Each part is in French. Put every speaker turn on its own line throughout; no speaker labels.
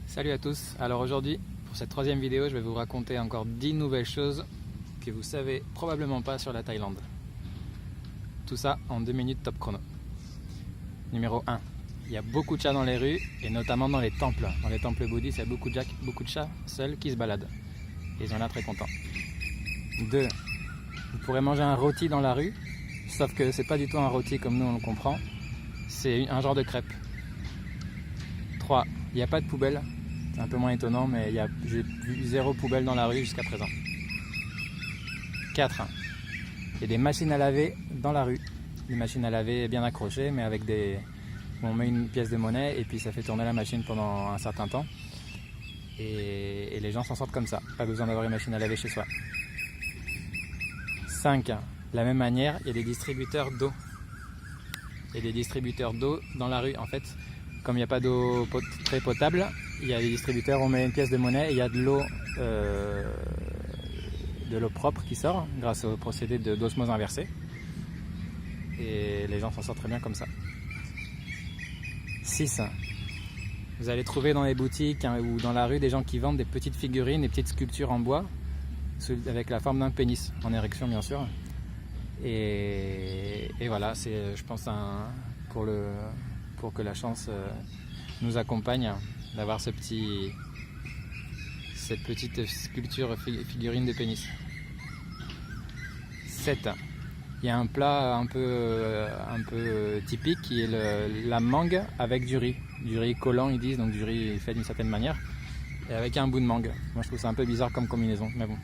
Salut à tous, alors aujourd'hui pour cette troisième vidéo je vais vous raconter encore 10 nouvelles choses que vous savez probablement pas sur la Thaïlande. Tout ça en 2 minutes top chrono. Numéro 1, il y a beaucoup de chats dans les rues et notamment dans les temples. Dans les temples bouddhistes il y a beaucoup de chats seuls qui se baladent. Et ils ont l'air très contents. 2, vous pourrez manger un rôti dans la rue, sauf que c'est pas du tout un rôti comme nous on le comprend, c'est un genre de crêpe. 3, il n'y a pas de poubelle. C'est un peu moins étonnant, mais j'ai vu 0 poubelle dans la rue jusqu'à présent. 4. Il y a des machines à laver dans la rue. Des machines à laver bien accrochées, mais avec des... On met une pièce de monnaie et puis ça fait tourner la machine pendant un certain temps. Et les gens s'en sortent comme ça. Pas besoin d'avoir une machine à laver chez soi. 5. De la même manière, il y a des distributeurs d'eau. Il y a des distributeurs d'eau dans la rue. En fait, comme il n'y a pas d'eau très potable, il y a des distributeurs, on met une pièce de monnaie et il y a de l'eau propre qui sort grâce au procédé d'osmose inversée. Et les gens s'en sortent très bien comme ça. 6. Vous allez trouver dans les boutiques ou dans la rue des gens qui vendent des petites figurines, des petites sculptures en bois avec la forme d'un pénis, en érection bien sûr. Et voilà, c'est je pense pour que la chance nous accompagne d'avoir cette petite sculpture figurine de pénis. 7. Il y a un plat un peu typique qui est la mangue avec du riz collant ils disent, donc du riz fait d'une certaine manière et avec un bout de mangue. Moi je trouve ça un peu bizarre comme combinaison, mais bon.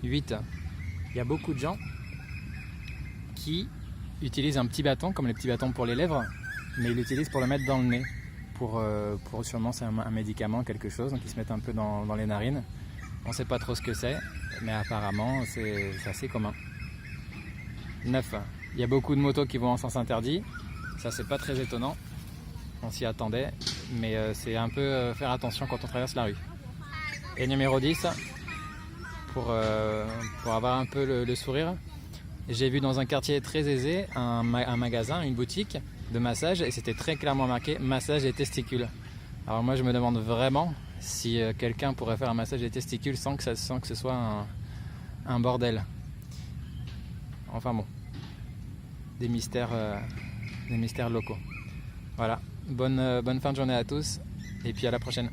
8. Il y a beaucoup de gens qui utilisent un petit bâton comme les petits bâtons pour les lèvres, mais ils l'utilisent pour le mettre dans le nez, pour sûrement c'est un médicament, quelque chose, donc ils se mettent un peu dans les narines. On ne sait pas trop ce que c'est, mais apparemment c'est assez commun. 9. Il y a beaucoup de motos qui vont en sens interdit, ça c'est pas très étonnant, on s'y attendait, mais c'est un peu faire attention quand on traverse la rue. Et numéro 10, pour avoir un peu le sourire, j'ai vu dans un quartier très aisé un magasin, une boutique de massage et c'était très clairement marqué massage des testicules. Alors moi je me demande vraiment si quelqu'un pourrait faire un massage des testicules sans que ce soit un bordel. Enfin bon, des mystères locaux. Voilà, bonne fin de journée à tous et puis à la prochaine.